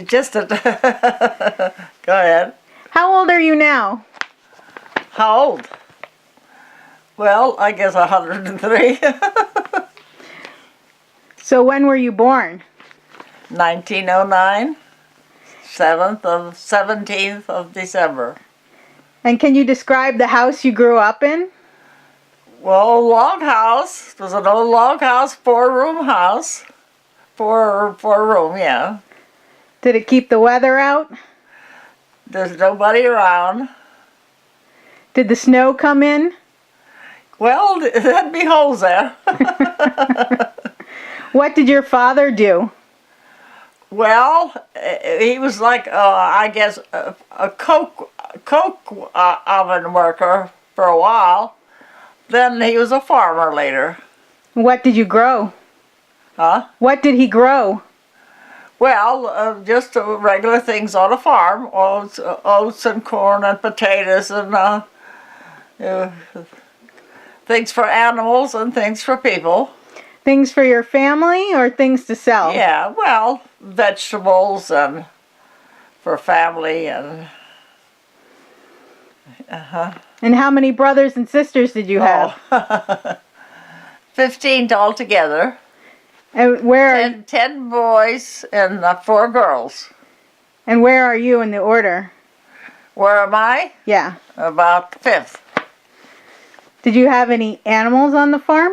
Just a... Go ahead. How old are you now? How old? Well, I guess 103. So when were you born? 1909, 17th of December. And can you describe the house you grew up in? Well, log house. It was an old log house, 4-room house. Four room, yeah. Did it keep the weather out? There's nobody around. Did the snow come in? Well, there'd be holes there. What did your father do? Well, he was like, I guess, a coke oven worker for a while. Then he was a farmer later. What did you grow? Huh? What did he grow? Well, just regular things on a farm. Oats and corn and potatoes and things for animals and things for people. Things for your family or things to sell? Yeah, well, vegetables and for family and... And how many brothers and sisters did you have? 15 altogether. And where? 10 boys and 4 girls. And where are you in the order? Where am I? Yeah. About 5th. Did you have any animals on the farm?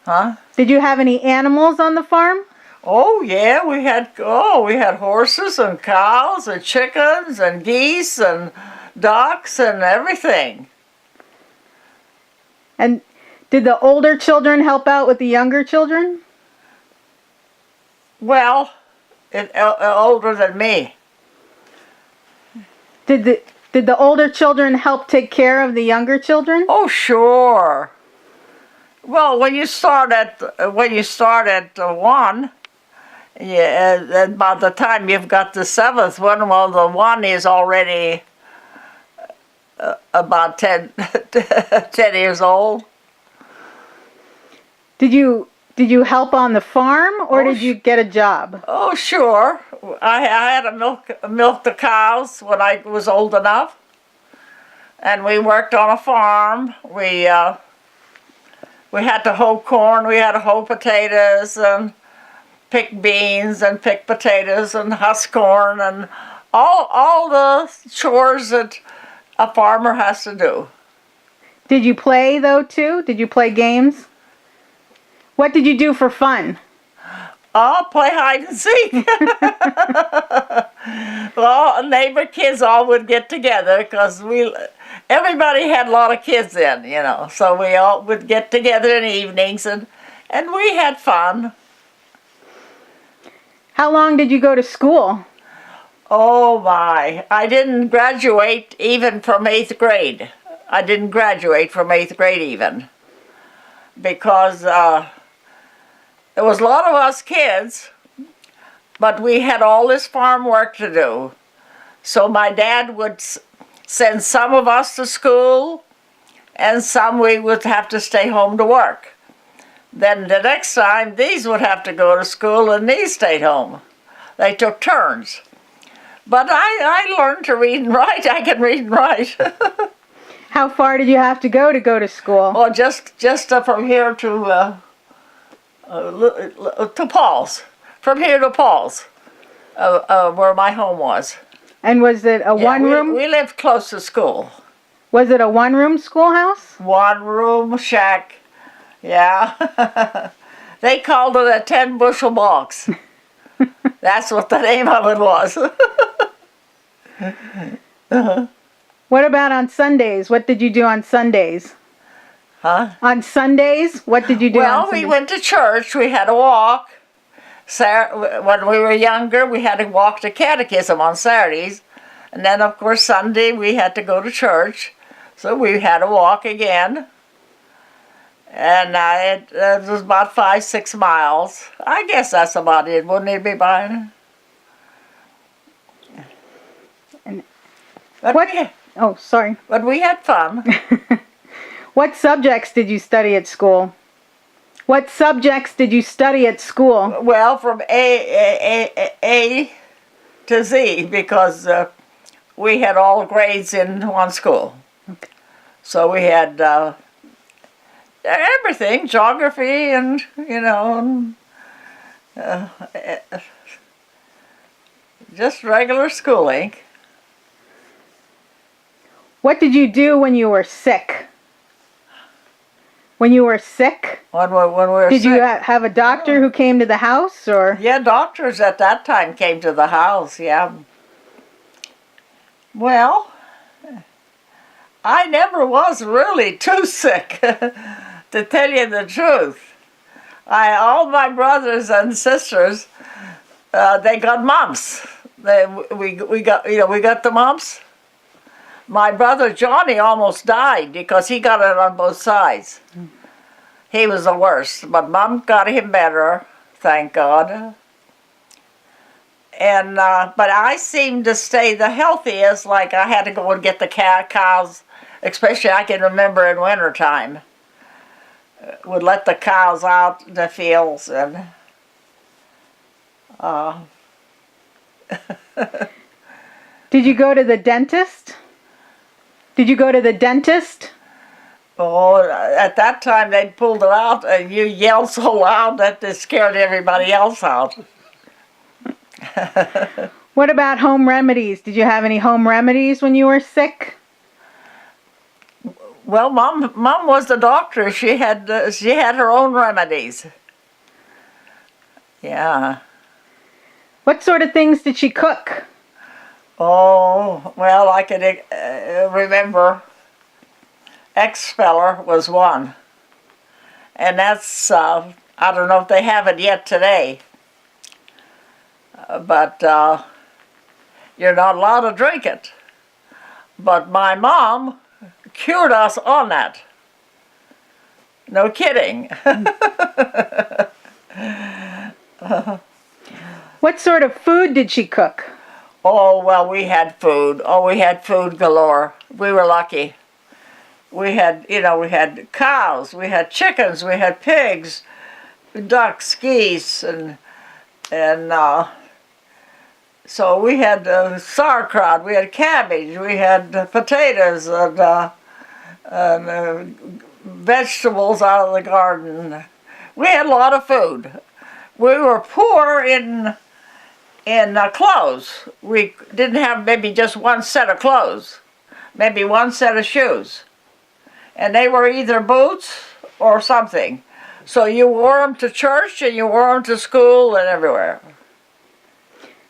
Huh? Did you have any animals on the farm? Oh yeah, we had horses and cows and chickens and geese and ducks and everything. And did the older children help out with the younger children? Well, older than me. Did the older children help take care of the younger children? Oh sure. Well, when you start at 1, yeah, and by the time you've got the 7th one, well, the 1 is already about 10 years old. Did you help on the farm or did you get a job? Oh, sure. I had to milk the cows when I was old enough, and we worked on a farm. We had to hoe corn, we had to hoe potatoes, and pick beans, and pick potatoes, and husk corn, and all the chores that a farmer has to do. Did you play, though, too? Did you play games? What did you do for fun? Oh, play hide and seek. Well, neighbor kids all would get together because everybody had a lot of kids then, you know. So we all would get together in the evenings and we had fun. How long did you go to school? Oh my, I didn't graduate even from 8th grade. I didn't graduate from 8th grade even because there was a lot of us kids, but we had all this farm work to do. So my dad would send some of us to school and some we would have to stay home to work. Then the next time these would have to go to school and these stayed home. They took turns. But I learned to read and write. I can read and write. How far did you have to go to school? Well, just from here to Paul's. From here to Paul's, where my home was. And was it a one-room? We lived close to school. Was it a one-room schoolhouse? 1-room shack. Yeah. They called it a 10-bushel box. That's what the name of it was. What about on Sundays? What did you do on Sundays? Huh? On Sundays, what did you do on Sundays? Well, we went to church. We had to walk. When we were younger, we had to walk to catechism on Saturdays. And then, of course, Sunday we had to go to church. So we had to walk again. And it was about 5-6 miles. I guess that's about it, wouldn't it be, Brian? Oh, sorry. But we had fun. What subjects did you study at school? What subjects did you study at school? Well, from A to Z because we had all grades in one school. So we had everything, geography and, just regular schooling. What did you do when you were sick? When you were sick? When we were Did sick. you have a doctor who came to the house, or? Yeah, doctors at that time came to the house, yeah. Well, I never was really too sick, to tell you the truth. All my brothers and sisters, they got mumps. We got the mumps. My brother Johnny almost died because he got it on both sides. He was the worst, but Mom got him better, thank God. And but I seemed to stay the healthiest. Like I had to go and get the cows, especially I can remember in wintertime. Would let the cows out in the fields and. Did you go to the dentist? Did you go to the dentist? Oh, at that time they pulled it out and you yelled so loud that it scared everybody else out. What about home remedies? Did you have any home remedies when you were sick? Well, Mom was the doctor. She had her own remedies. Yeah. What sort of things did she cook? Oh, well, I can remember X-Feller was one. And that's, I don't know if they have it yet today. But you're not allowed to drink it. But my mom cured us on that. No kidding. What sort of food did she cook? Oh, well, we had food. Oh, we had food galore. We were lucky. We had, we had cows, we had chickens, we had pigs, ducks, geese, and so we had sauerkraut, we had cabbage, we had potatoes and vegetables out of the garden. We had a lot of food. We were poor in clothes. We didn't have maybe just one set of clothes, maybe one set of shoes. And they were either boots or something. So you wore them to church and you wore them to school and everywhere.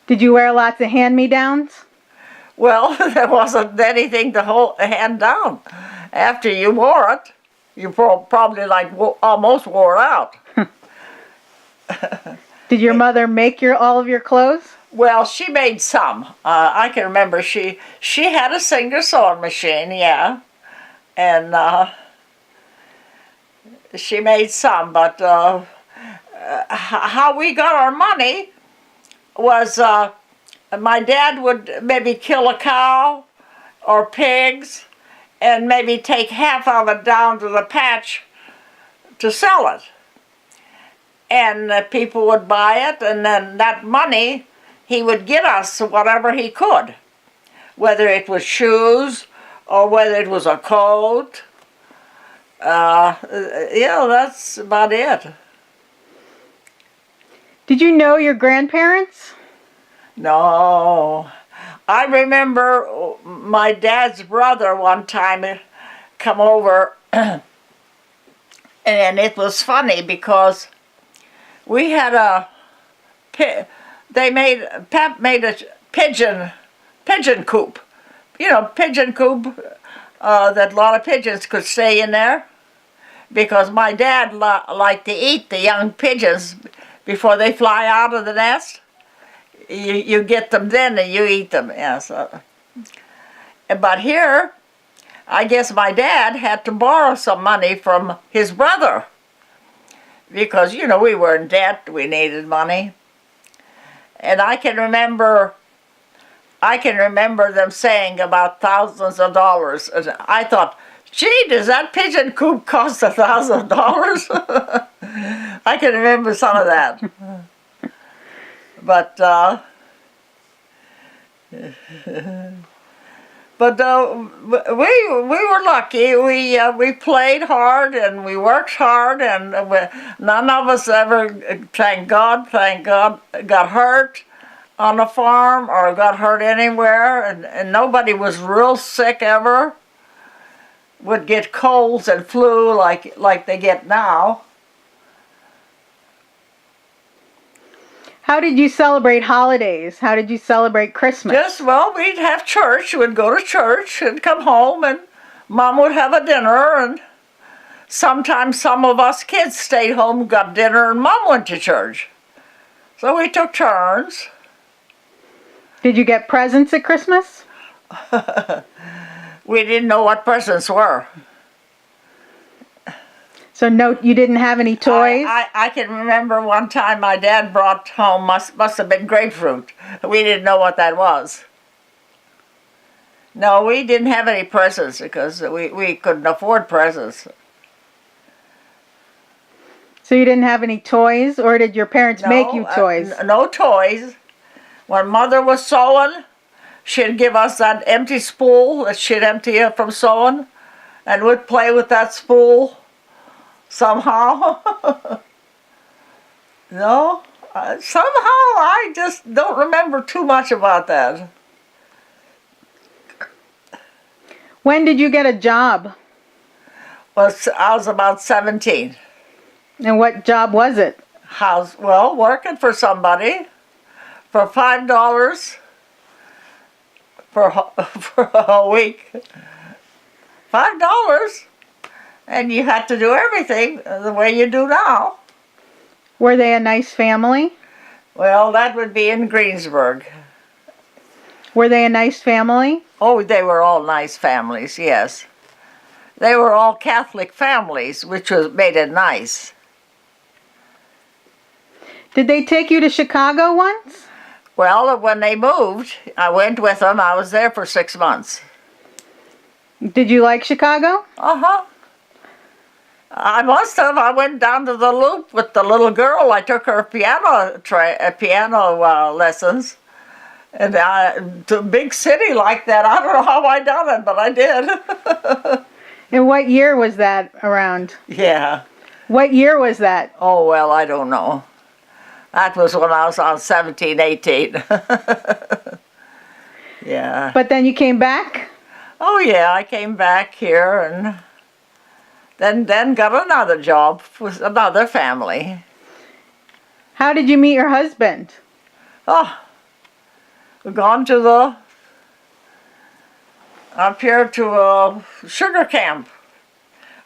Did you wear lots of hand-me-downs? Well, there wasn't anything to hand down. After you wore it, you probably almost wore it out. Did your mother make all of your clothes? Well, she made some. I can remember she had a Singer sewing machine, yeah. And she made some, but how we got our money was my dad would maybe kill a cow or pigs and maybe take half of it down to the patch to sell it. And people would buy it, and then that money, he would get us whatever he could, whether it was shoes or whether it was a coat. That's about it. Did you know your grandparents? No. I remember my dad's brother one time come over, and it was funny because we had Pap made a pigeon coop. Pigeon coop that a lot of pigeons could stay in there, because my dad liked to eat the young pigeons before they fly out of the nest. You get them then and you eat them. Yeah, so. But here, I guess my dad had to borrow some money from his brother because, we were in debt, we needed money. And I can remember them saying about thousands of dollars. And I thought, gee, does that pigeon coop cost $1,000? I can remember some of that. But But we were lucky. We played hard and we worked hard, and none of us ever, thank God, got hurt on a farm or got hurt anywhere, and nobody was real sick ever. Would get colds and flu like they get now. How did you celebrate holidays? How did you celebrate Christmas? Well, we'd have church. We'd go to church and come home, and Mom would have a dinner, and sometimes some of us kids stayed home, got dinner, and Mom went to church. So we took turns. Did you get presents at Christmas? We didn't know what presents were. So no, you didn't have any toys? I can remember one time my dad brought home, must have been grapefruit. We didn't know what that was. No, we didn't have any presents because we couldn't afford presents. So you didn't have any toys, or did your parents make you toys? No toys. When Mother was sewing, she'd give us that empty spool that she'd empty it from sewing, and we'd play with that spool somehow. No, somehow I just don't remember too much about that. When did you get a job? Well, I was about 17. And what job was it? Working for somebody for $5 for a week. $5, and you had to do everything the way you do now. Were they a nice family? Well, that would be in Greensburg. Were they a nice family? Oh, they were all nice families, yes. They were all Catholic families, which made it nice. Did they take you to Chicago once? Well, when they moved, I went with them. I was there for 6 months. Did you like Chicago? Uh-huh. I must have. I went down to the Loop with the little girl. I took her piano lessons. And to a big city like that, I don't know how I done it, but I did. And what year was that around? Yeah. What year was that? Oh, well, I don't know. That was when I was on 17, 18. Yeah. But then you came back? Oh, yeah, I came back here and then got another job with another family. How did you meet your husband? Oh, we've gone up here to a sugar camp.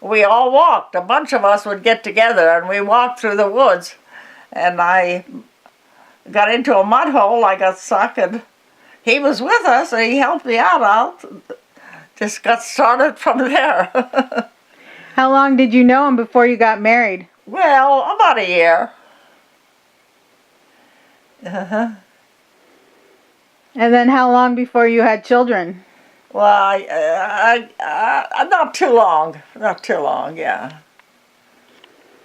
We all walked. A bunch of us would get together and we walked through the woods. And I got into a mud hole. I got stuck, and he was with us, and he helped me out. Just got started from there. How long did you know him before you got married? Well, about a year. Uh-huh. And then how long before you had children? Well, not too long. Not too long, yeah.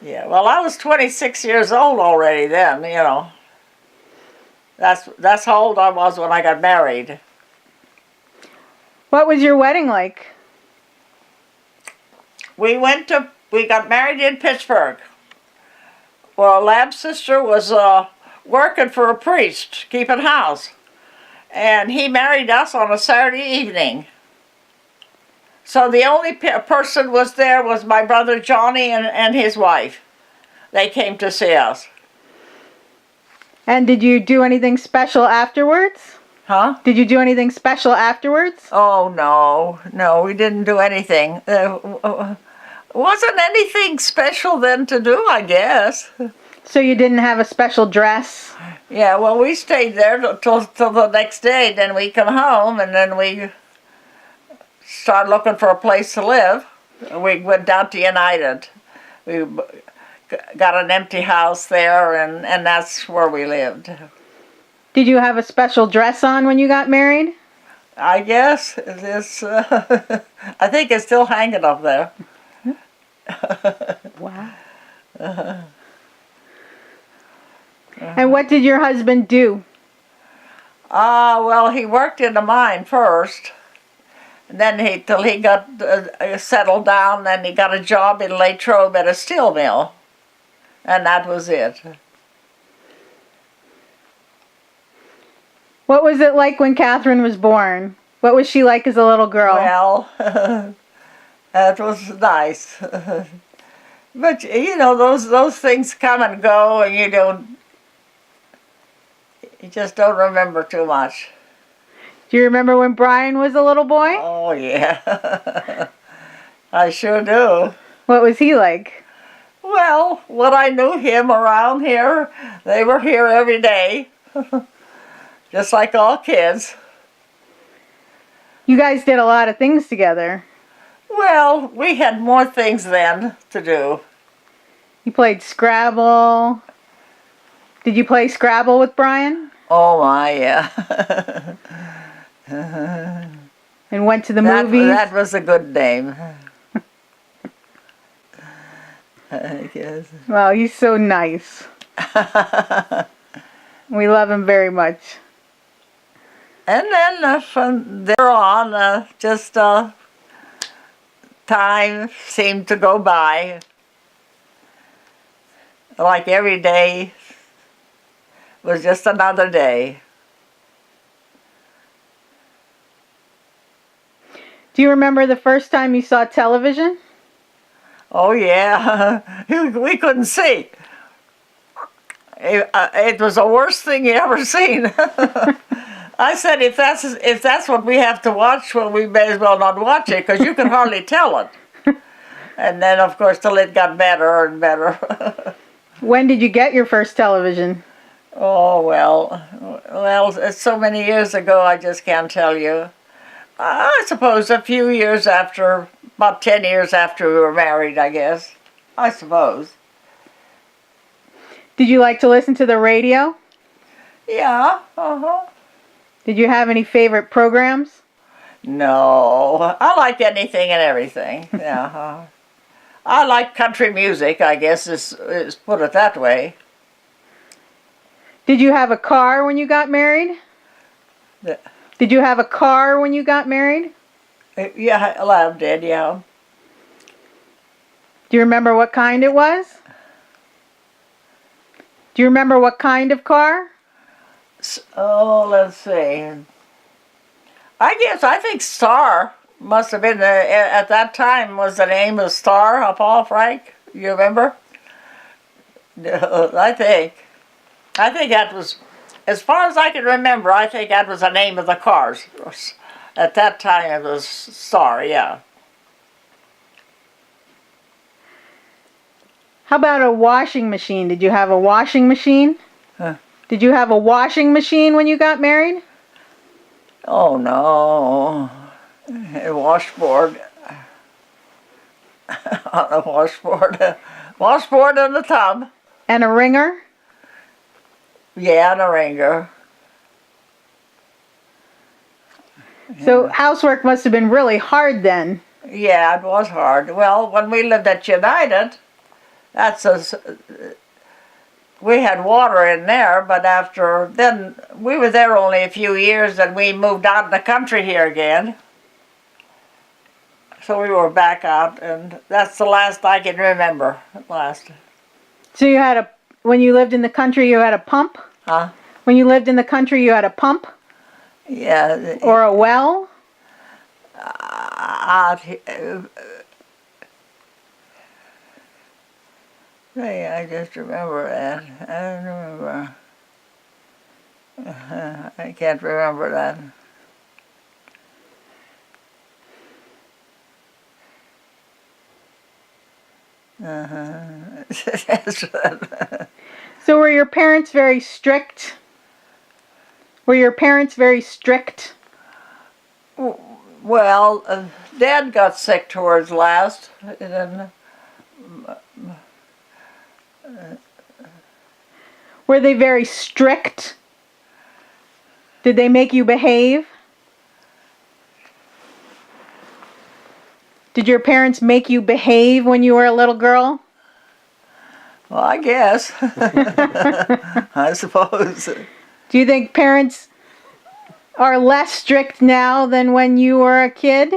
Yeah, well, I was 26 years old already then, you know. That's how old I was when I got married. What was your wedding like? We got married in Pittsburgh. Well, Lab's sister was working for a priest, keeping house. And he married us on a Saturday evening. So the only person was there was my brother Johnny and his wife. They came to see us. And did you do anything special afterwards? Huh? Did you do anything special afterwards? Oh, no, we didn't do anything. Wasn't anything special then to do, I guess. So you didn't have a special dress? Yeah, well, we stayed there till the next day. Then we come home, and then we started looking for a place to live. We went down to United. We got an empty house there, and that's where we lived. Did you have a special dress on when you got married? I guess it's. I think it's still hanging up there. Wow. And what did your husband do? Well, he worked in a mine first. And then till he got settled down, then he got a job in Latrobe at a steel mill. And that was it. What was it like when Catherine was born? What was she like as a little girl? Well, that was nice. But you know, those things come and go, and you just don't remember too much. Do you remember when Brian was a little boy? Oh yeah, I sure do. What was he like? Well, when I knew him around here, they were here every day, just like all kids. You guys did a lot of things together. Well, we had more things then to do. You played Scrabble. Did you play Scrabble with Brian? Oh my, yeah. And went to the movies? That was a good name. I guess. Well, he's so nice. We love him very much. And then from there on, time seemed to go by. Like every day was just another day. Do you remember the first time you saw television? Oh yeah, we couldn't see. It was the worst thing you ever seen. I said, if that's what we have to watch, well, we may as well not watch it, because you can hardly tell it. And then, of course, till it got better and better. When did you get your first television? Oh, well, it's so many years ago, I just can't tell you. I suppose a few years after, about 10 years after we were married, I guess. I suppose. Did you like to listen to the radio? Yeah, uh-huh. Did you have any favorite programs? No, I like anything and everything. Yeah, I like country music, I guess is put it that way. Did you have a car when you got married? Yeah. Did you have a car when you got married? Yeah, I did, yeah. Do you remember what kind it was? Do you remember what kind of car? Oh, let's see. I think Star must have been, at that time, was the name of Star of Paul Frank. You remember? No, I think that was, as far as I can remember, I think that was the name of the cars. At that time it was Star, yeah. How about a washing machine? Did you have a washing machine? Huh. Did you have a washing machine when you got married? Oh no, a washboard. On a washboard in the tub. And a wringer? Yeah, and a wringer. So housework must have been really hard then. Yeah, it was hard. Well, when we lived at United, we had water in there, but then we were there only a few years, and we moved out in the country here again. So we were back out, and that's the last I can remember. Last. So when you lived in the country, you had a pump? Huh? When you lived in the country, you had a pump? Yeah. Or a well? I just remember that. I don't remember. I can't remember that. So were your parents very strict? Were your parents very strict? Well, Dad got sick towards last. And Were they very strict? Did they make you behave? Did your parents make you behave when you were a little girl? well, I guess. I suppose. Do you think parents are less strict now than when you were a kid?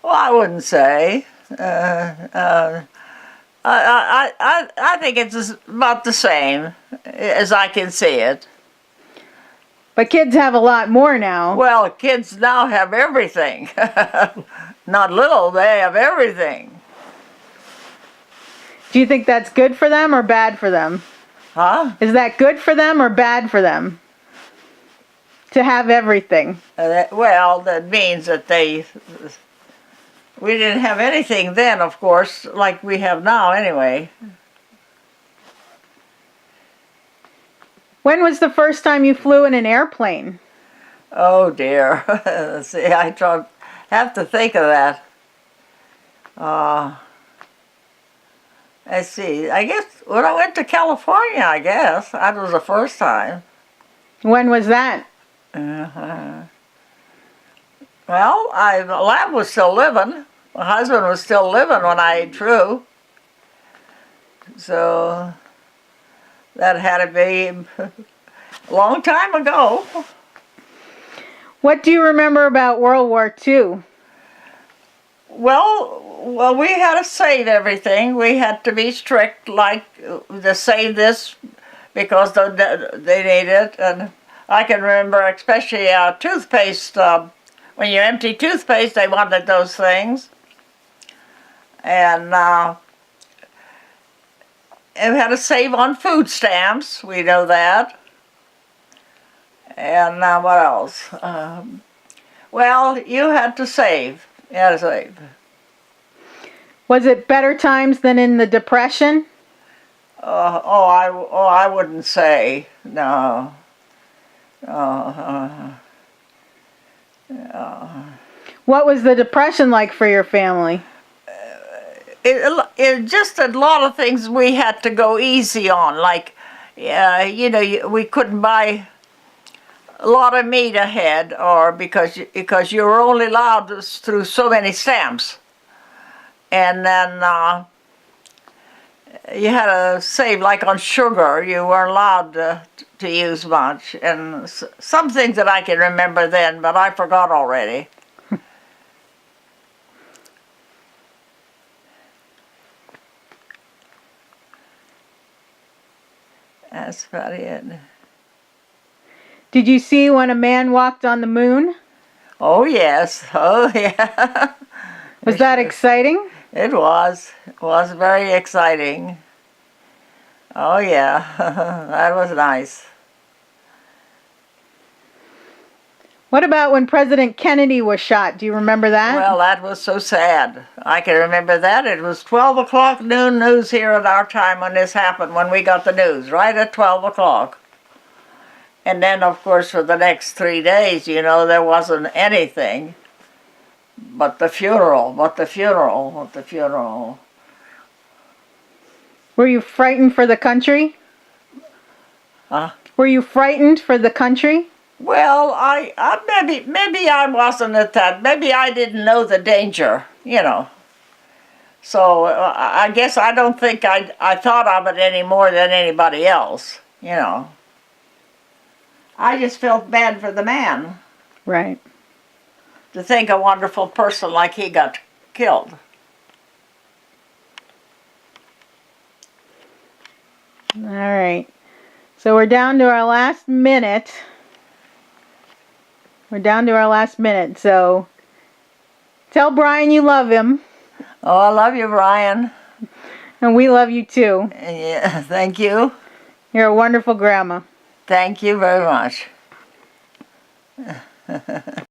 Well, I wouldn't say. I think it's about the same as I can see it. But kids have a lot more now. Well, kids now have everything. Not little, they have everything. Do you think that's good for them or bad for them? Huh? Is that good for them or bad for them? To have everything. Well, that means that we didn't have anything then, of course, like we have now anyway. When was the first time you flew in an airplane? Oh dear. See, have to think of that. Let's see. I guess when I went to California, I guess that was the first time. When was that? Uh-huh. Well, Lab was still living. My husband was still living when I flew. So that had to be a long time ago. What do you remember about World War II? Well, we had to save everything. We had to be strict, like to save this because they need it. And I can remember, especially toothpaste. When you empty toothpaste, they wanted those things. And we had to save on food stamps. We know that. And what else? Well, you had to save. You had to save. Was it better times than in the Depression? I wouldn't say. No. What was the Depression like for your family? It just a lot of things we had to go easy on. Like, we couldn't buy a lot of meat ahead, or because you were only allowed through so many stamps, and then you had to save, like on sugar. You weren't allowed to use much, and some things that I can remember then, but I forgot already. That's about it. Did you see when a man walked on the moon? Oh yes, oh yeah. Was that exciting? It was. It was very exciting. Oh yeah, that was nice. What about when President Kennedy was shot? Do you remember that? Well, that was so sad. I can remember that. It was 12 o'clock noon news here at our time when this happened, when we got the news, right at 12 o'clock. And then, of course, for the next 3 days, there wasn't anything but the funeral, Were you frightened for the country? Huh? Were you frightened for the country? Well, maybe I wasn't at that. Maybe I didn't know the danger, So I guess I don't think I thought of it any more than anybody else, I just felt bad for the man. Right. To think a wonderful person like he got killed. All right. So we're down to our last minute. So tell Brian you love him. Oh, I love you, Brian. And we love you too. Yeah, thank you. You're a wonderful grandma. Thank you very much.